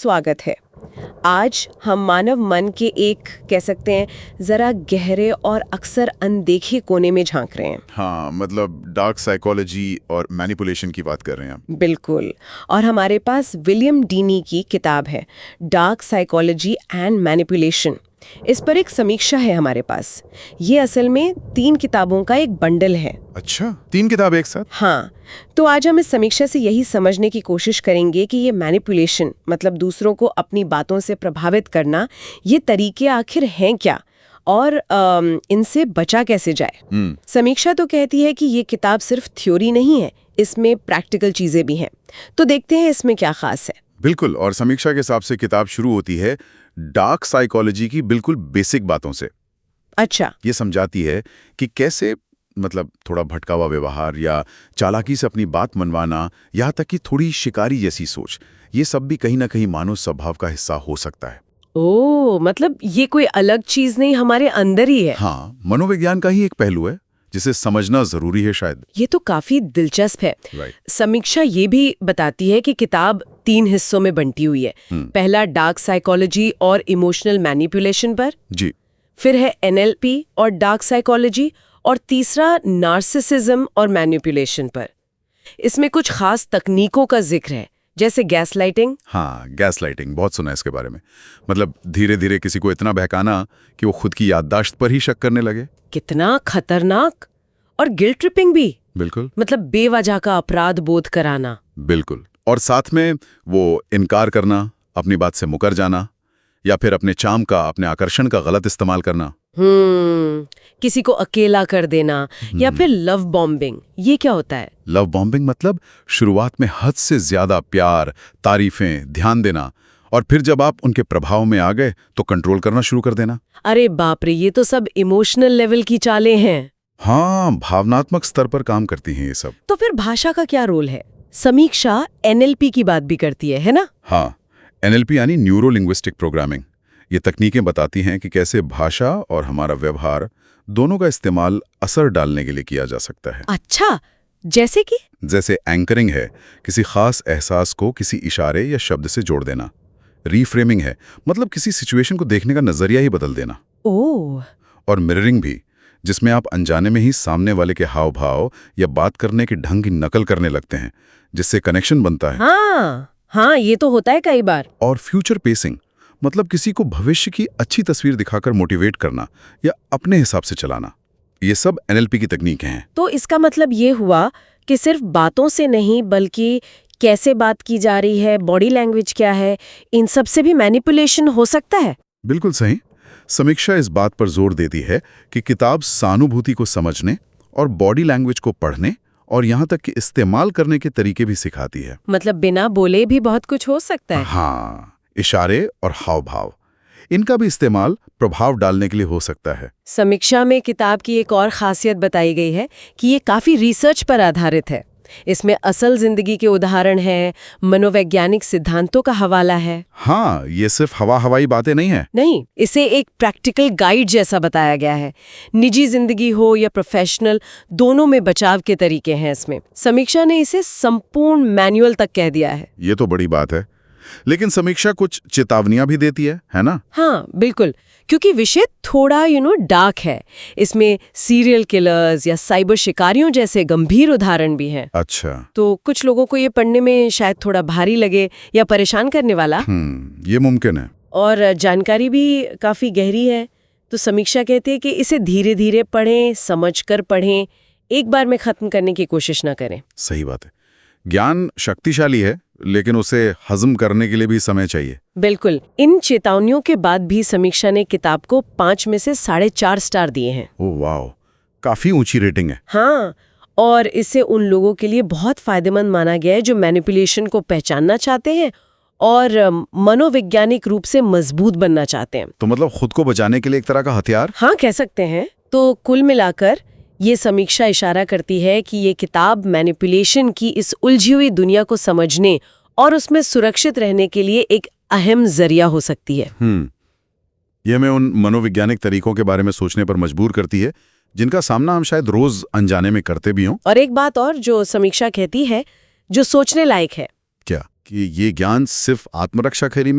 स्वागत है। आज हम मानव मन के एक कह सकते हैं जरा गहरे और अक्सर अनदेखे कोने में झांक रहे हैं। हाँ, मतलब डार्क साइकोलॉजी और मैनिपुलेशन की बात कर रहे हैं आप। बिल्कुल। और हमारे पास विलियम डीनी की किताब है डार्क साइकोलॉजी एंड मैनिपुलेशन। इस पर एक समीक्षा है हमारे पास। ये असल में 3 किताबों का एक बंडल है। अच्छा, 3 किताब एक साथ? हाँ, तो आज हम इस समीक्षा से यही समझने की कोशिश करेंगे कि ये मैनिपुलेशन मतलब दूसरों को अपनी बातों से प्रभावित करना, ये तरीके आखिर हैं क्या और इनसे बचा कैसे जाए। समीक्षा तो कहती है कि ये किताब सिर्फ थ्योरी नहीं है, इसमें प्रैक्टिकल चीजें भी हैं। तो देखते हैं इसमें क्या खास है। बिल्कुल, और समीक्षा के हिसाब से किताब शुरू होती है डार्क साइकोलॉजी की बिल्कुल बेसिक बातों से। अच्छा। ये समझाती है कि कैसे मतलब थोड़ा भटका हुआ व्यवहार या चालाकी से अपनी बात मनवाना, यहाँ तक कि थोड़ी शिकारी जैसी सोच, ये सब भी कहीं ना कहीं मानव स्वभाव का हिस्सा हो सकता है। ओह, मतलब ये कोई अलग चीज नहीं, हमारे अंदर ही है। हाँ, मनोविज्ञान का ही एक पहलू है जिसे समझना जरूरी है शायद। ये तो काफी दिलचस्प है। राइट। समीक्षा ये भी बताती है कि किताब 3 हिस्सों में बंटी हुई है। पहला डार्क साइकोलॉजी और इमोशनल मैनिपुलेशन पर, जी। फिर है एनएलपी और डार्क साइकोलॉजी, और तीसरा नार्सिसिज्म और मैनिपुलेशन पर। इसमें कुछ खास तकनीकों का जिक्र है, जैसे गैसलाइटिंग। हाँ, गैसलाइटिंग बहुत सुना है इसके बारे में। मतलब धीरे धीरे किसी को इतना बहकाना कि वो खुद की याददाश्त पर ही शक करने लगे। कितना खतरनाक। और गिल्ट ट्रिपिंग भी। बिल्कुल। मतलब बेवजह का अपराध बोध कराना। बिल्कुल। और साथ में वो इनकार करना, अपनी बात से मुकर जाना, या फिर अपने चार्म का, अपने आकर्षण का गलत इस्तेमाल करना। किसी को अकेला कर देना, या फिर लव बॉम्बिंग। ये क्या होता है? लव बॉम्बिंग मतलब शुरुआत में हद से ज्यादा प्यार, तारीफें, ध्यान देना, और फिर जब आप उनके प्रभाव में आ गए तो कंट्रोल करना शुरू कर देना। अरे बाप रे, ये तो सब इमोशनल लेवल की चालें हैं। हाँ, भावनात्मक स्तर पर काम करती हैं ये सब। तो फिर भाषा का क्या रोल है? समीक्षा एनएलपी की बात भी करती है ना? हाँ, एनएलपी यानी न्यूरो लिंग्विस्टिक प्रोग्रामिंग। ये तकनीकें बताती हैं कि कैसे भाषा और हमारा व्यवहार दोनों का इस्तेमाल असर डालने के लिए किया जा सकता है। अच्छा, जैसे कि? जैसे एंकरिंग है, किसी खास एहसास को किसी इशारे या शब्द से जोड़ देना। रीफ्रेमिंग है, मतलब किसी सिचुएशन को देखने का नजरिया ही बदल देना। ओह। और मिररिंग भी, जिसमें आप अनजाने में ही सामने वाले के हाव भाव या बात करने के ढंग की नकल करने लगते हैं, जिससे कनेक्शन बनता है। हाँ, ये तो होता है कई बार। और फ्यूचर पेसिंग, मतलब किसी को भविष्य की अच्छी तस्वीर दिखाकर मोटिवेट करना या अपने हिसाब से चलाना। ये सब एनएलपी की तकनीकें हैं। तो इसका मतलब ये हुआ कि सिर्फ बातों से नहीं, बल्कि कैसे बात की जा रही है, बॉडी लैंग्वेज क्या है, इन सब से भी मैनिपुलेशन हो सकता है। बिल्कुल सही। समीक्षा इस बात पर जोर देती है कि किताब सहानुभूति को समझने और बॉडी लैंग्वेज को पढ़ने और यहाँ तक कि इस्तेमाल करने के तरीके भी सिखाती है। मतलब बिना बोले भी बहुत कुछ हो सकता है। हाँ, इशारे और हाव भाव, इनका भी इस्तेमाल प्रभाव डालने के लिए हो सकता है। समीक्षा में किताब की एक और खासियत बताई गई है कि ये काफी रिसर्च पर आधारित है। इसमें असल जिंदगी के उदाहरण हैं, मनोवैज्ञानिक सिद्धांतों का हवाला है। हाँ, ये सिर्फ हवाई बातें नहीं है। नहीं, इसे एक प्रैक्टिकल गाइड जैसा बताया गया है। निजी जिंदगी हो या प्रोफेशनल, दोनों में बचाव के तरीके हैं इसमें। समीक्षा ने इसे संपूर्ण मैनुअल तक कह दिया है। ये तो बड़ी बात है। लेकिन समीक्षा कुछ चेतावनियां भी देती है ना? हाँ, बिल्कुल, क्योंकि विषय थोड़ा डार्क है। इसमें सीरियल किलर्स या साइबर शिकारियों जैसे गंभीर उदाहरण भी हैं। अच्छा। तो कुछ लोगों को ये पढ़ने में शायद थोड़ा भारी लगे या परेशान करने वाला। ये मुमकिन है। और जानकारी भी काफी गहरी है। तो समीक्षा कहती है कि इसे धीरे धीरे पढ़ें, समझकर पढ़ें, एक बार में खत्म करने की कोशिश ना करें। सही बात है। ज्ञान शक्तिशाली है, लेकिन उसे हजम करने के लिए भी समय चाहिए। बिल्कुल। इन चेतावनियों के बाद भी समीक्षा ने किताब को 5 में से 4.5 स्टार दिए हैं। ओह वाह, काफी ऊंची रेटिंग है। हाँ, और इसे उन लोगों के लिए बहुत फायदेमंद माना गया है जो मैनिपुलेशन को पहचानना चाहते हैं और मनोवैज्ञानिक रूप से मजबूत बनना चाहते हैं। तो मतलब खुद को बचाने के लिए एक तरह का हथियार? हाँ, कह सकते हैं। तो कुल मिलाकर ये समीक्षा इशारा करती है कि ये किताब मैनिपुलेशन की इस उलझी हुई दुनिया को समझने और उसमें सुरक्षित रहने के लिए एक अहम जरिया हो सकती है। ये हमें उन मनोवैज्ञानिक तरीकों के बारे में सोचने पर मजबूर करती है जिनका सामना हम शायद रोज अनजाने में करते भी हों। और एक बात और जो समीक्षा कहती है, जो सोचने लायक है, क्या? कि ये ज्ञान सिर्फ आत्मरक्षा खरी में